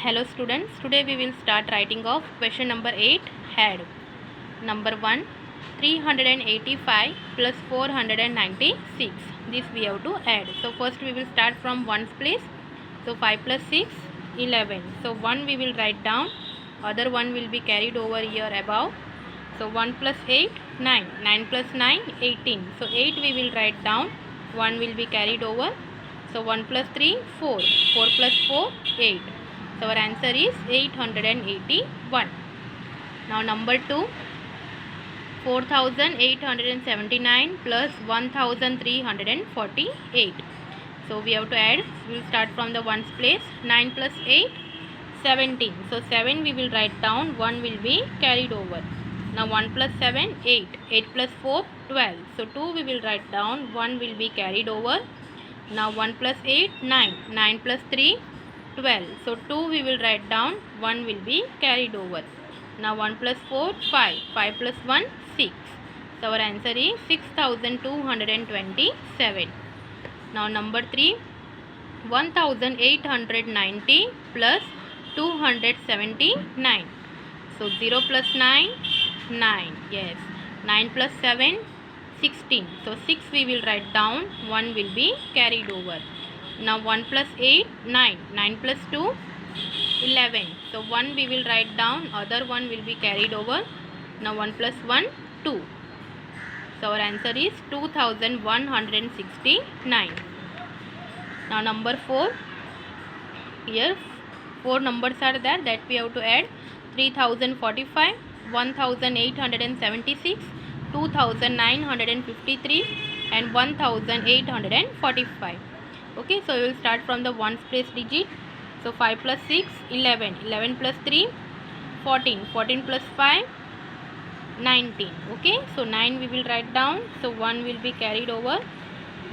Hello students, today we will start writing of question number 8 head. Number 1, 385 plus 496. This we have to add. So first we will start from 1's place. So 5 plus 6, 11. So 1 we will write down, other one will be carried over here above. So 1 plus 8, 9. 9 plus 9, 18. So 8 we will write down, 1 will be carried over. So 1 plus 3, 4. 4 plus 4, 8. So our answer is 881. Now number 2, 4879 plus 1348. So we have to add. We will start from the 1's place. 9 plus 8, 17. So 7 we will write down, 1 will be carried over. Now 1 plus 7, 8. 8 plus 4, 12. So 2 we will write down, 1 will be carried over. Now 1 plus 8, 9. 9 plus 3, 12. So 2 we will write down, 1 will be carried over. Now 1 plus 4, 5. 5 plus 1, 6. So our answer is 6227. Now number 3, 1890 plus 279. So 0 plus 9, 9. Yes. 9 plus 7, 16. So 6 we will write down, 1 will be carried over. Now 1 plus 8, 9. 9 plus 2, 11. So 1 we will write down, other one will be carried over. Now 1 plus 1, 2. So our answer is 2169. Now number 4. Here 4 numbers are there that we have to add. 3045, 1876, 2953 and 1845. Okay, so we will start from the 1's place digit. So 5 plus 6, 11. 11 plus 3, 14. 14 plus 5, 19. Okay, so 9 we will write down. So 1 will be carried over.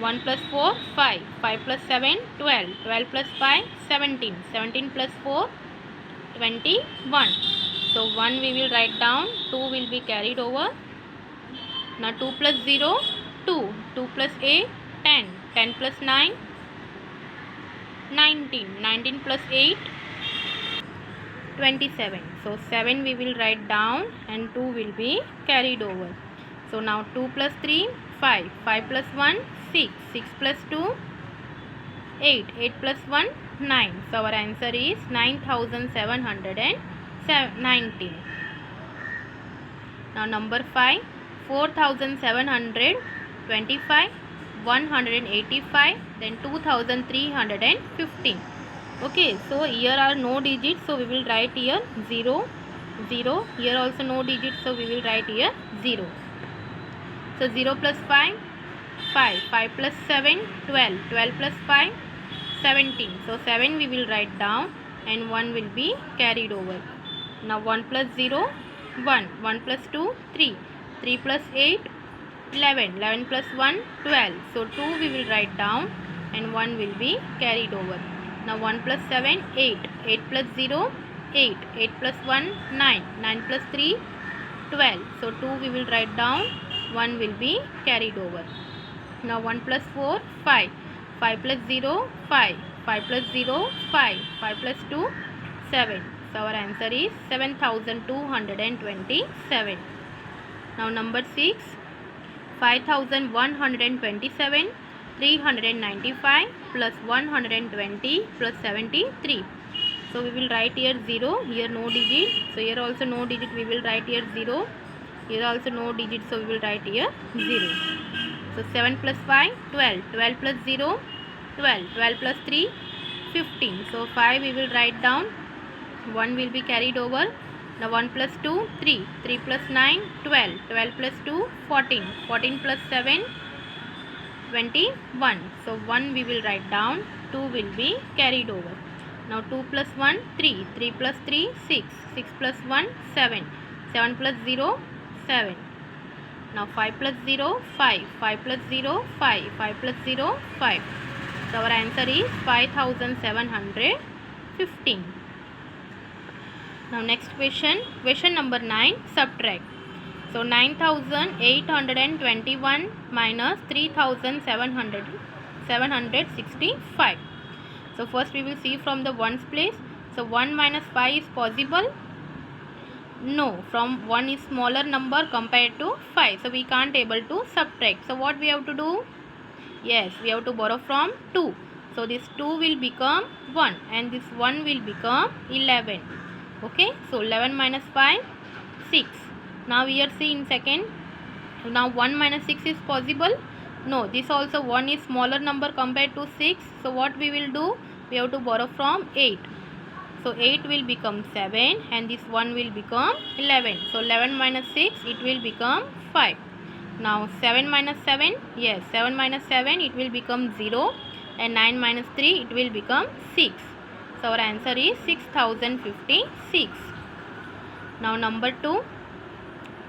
1 plus 4, 5. 5 plus 7, 12. 12 plus 5, 17. 17 plus 4, 21. So 1 we will write down. 2 will be carried over. Now 2 plus 0, 2. 2 plus 8, 10. 10 plus 9, 19. 19 plus 8, 27. So 7 we will write down and 2 will be carried over. So now 2 plus 3, 5. 5 plus 1, 6. 6 plus 2, 8. 8 plus 1, 9. So our answer is 9719. Now number 5, 4725, 185, then 2315. Okay, so here are no digits, so we will write here 0, 0. Here also no digits, so we will write here 0. So 0 plus 5, 5. 5 plus 7, 12. 12 plus 5, 17. So 7 we will write down and 1 will be carried over. Now 1 plus 0, 1. 1 plus 2, 3. 3 plus 8, 11. 11 plus 1, 12. So 2 we will write down and 1 will be carried over. Now 1 plus 7, 8. 8 plus 0, 8. 8 plus 1, 9. 9 plus 3, 12. So 2 we will write down, 1 will be carried over. Now 1 plus 4, 5. 5 plus 0, 5. 5 plus 0, 5. 5 plus 2, 7. So our answer is 7227. Now number 6, 5127, 395 plus 120 plus 73. So we will write here 0. Here no digit. So here also no digit. We will write here 0. Here also no digit. So we will write here 0. So 7 plus 5, 12. 12 plus 0, 12. 12 plus 3, 15. So 5 we will write down. 1 will be carried over. Now 1 plus 2, 3. 3 plus 9, 12. 12 plus 2, 14. 14 plus 7, 21. So 1 we will write down. 2 will be carried over. Now 2 plus 1, 3. 3 plus 3, 6. 6 plus 1, 7. 7 plus 0, 7. Now 5 plus 0, 5. 5 plus 0, 5. 5 plus 0, 5. So our answer is 5715. Now next question, question number 9, subtract. So 9821 minus 3765. So first we will see from the ones place. So 1 minus 5 is possible? No, from 1 is smaller number compared to 5. So we can't able to subtract. So what we have to do? Yes, we have to borrow from 2. So this 2 will become 1 and this 1 will become 11. Okay, so 11 minus 5, 6. Now here see in second. Now 1 minus 6 is possible? No, this also 1 is smaller number compared to 6. So what we will do? We have to borrow from 8. So 8 will become 7 and this 1 will become 11. So 11 minus 6, it will become 5. Now 7 minus 7, yes, 7 minus 7, it will become 0 and 9 minus 3, it will become 6. So our answer is 6056. Now number 2,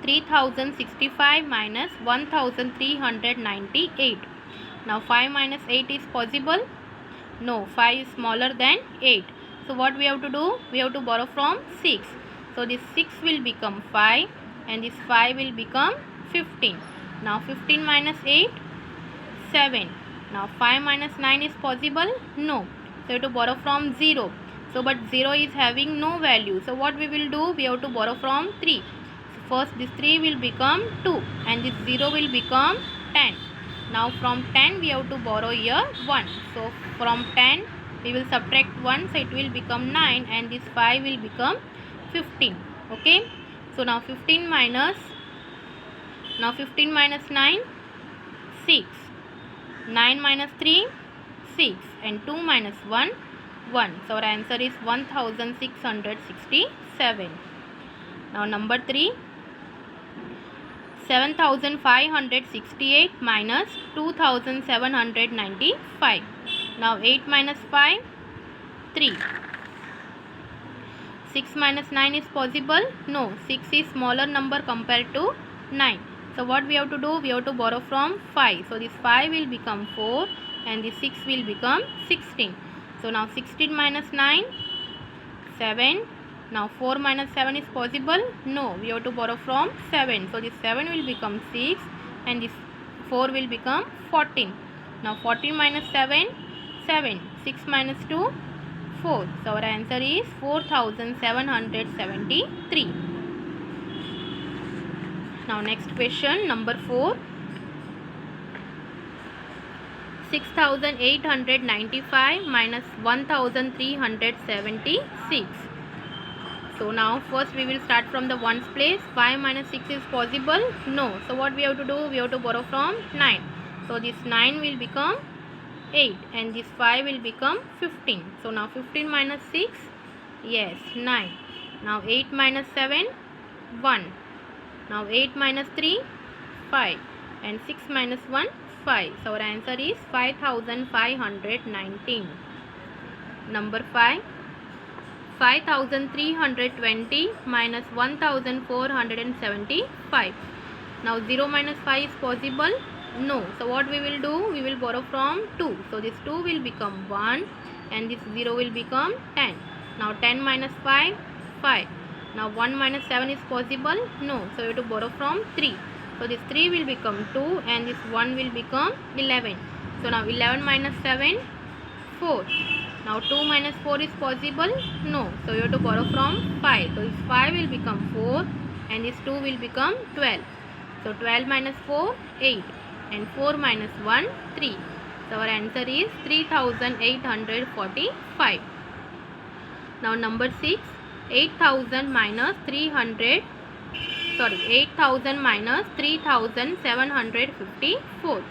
3065 minus 1398. Now 5 minus 8 is possible? No, 5 is smaller than 8. So what we have to do? We have to borrow from 6. So this 6 will become 5 and this 5 will become 15. Now 15 minus 8, 7. Now 5 minus 9 is possible? No. So we have to borrow from 0. So but 0 is having no value. So what we will do? We have to borrow from 3. So first this 3 will become 2 and this 0 will become 10. Now from 10 we have to borrow here 1. So from 10 we will subtract 1, so it will become 9 and this 5 will become 15. Okay, so now 15 minus 9, 6. 9 minus 3, 6 and 2 minus 1, 1. So our answer is 1667. Now number 3, 7568 minus 2795. Now 8 minus 5, 3. 6 minus 9 is possible? No, 6 is smaller number compared to 9. So what we have to do? We have to borrow from 5. So this 5 will become 4 and this 6 will become 16. So now 16 minus 9, 7. Now 4 minus 7 is possible? No, we have to borrow from 7. So this 7 will become 6 and this 4 will become 14. Now 14 minus 7, 7. 6 minus 2, 4. So our answer is 4773. Now next question, number 4. 6895 minus 1376. So now first we will start from the ones place. 5 minus 6 is possible? No. So what we have to do? We have to borrow from 9. So this 9 will become 8 and this 5 will become 15. So now 15 minus 6, yes, 9. Now 8 minus 7, 1. Now 8 minus 3, 5 and 6 minus 1, 5. So our answer is 5519. Number 5, 5320 minus 1475. Now 0 minus 5 is possible? No. So what we will do? We will borrow from 2. So this 2 will become 1 and this 0 will become 10. Now 10 minus 5, 5. Now 1 minus 7 is possible? No. So we have to borrow from 3. So this 3 will become 2 and this 1 will become 11. So now 11 minus 7, 4. Now 2 minus 4 is possible? No. So we have to borrow from 5. So this 5 will become 4 and this 2 will become 12. So 12 minus 4, 8 and 4 minus 1, 3. So our answer is 3845. Now number 6, 8000 minus 3754.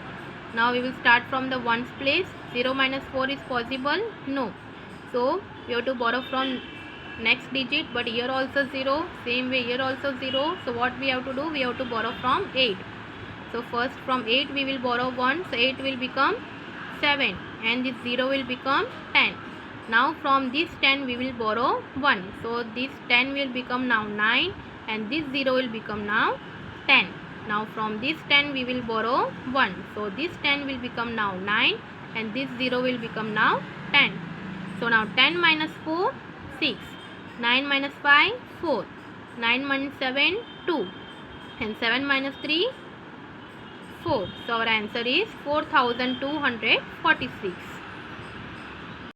Now we will start from the ones place. 0 minus 4 is possible? No. So we have to borrow from next digit, but here also 0, same way here also 0. So what we have to do? We have to borrow from 8. So first from 8 we will borrow 1. So 8 will become 7 and this 0 will become 10. Now from this 10 we will borrow 1. So this 10 will become now 9 and this 0 will become now 10. Now from this 10 we will borrow 1. So this 10 will become now 9 and this 0 will become now 10. So now 10 minus 4, 6. 9 minus 5, 4. 9 minus 7, 2. And 7 minus 3, 4. So our answer is 4246.